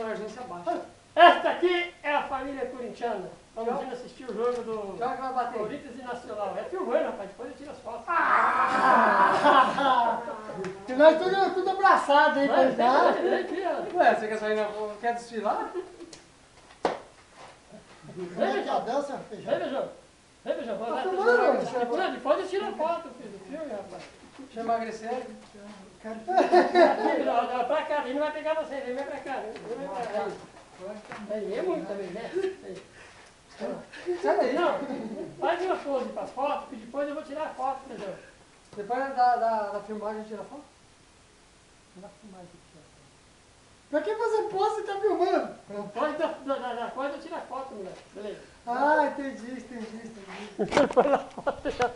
emergência baixa. Esta aqui é a família corintiana. Vamos indo assistir o jogo do Já que vai bater. Corinthians e Nacional. É filmando, rapaz, depois eu tiro as fotos. E nós tudo abraçado aí, Vai, coitado. Ué, você quer sair na rua? Quer desfilar? Como é que a dança, feijão? Vem, Beijão. Vem, Beijão. Tá filmando? Depois eu tiro a foto, filho, do filme, rapaz. Deixa eu emagrecer. Aqui, não, pra cá, ele não vai pegar você, vem pra cá. Vem pra cá. Aí é muito também, né? Sai daí. Não, faz uma pose pra foto, que depois eu vou tirar a foto, Beijão. Depois da filmagem, tira foto? Não mais do que Pra que fazer pose e tá filmando? Depois da coisa eu tiro a foto, moleque. Beleza. Ah, entendi. Depois da foto já.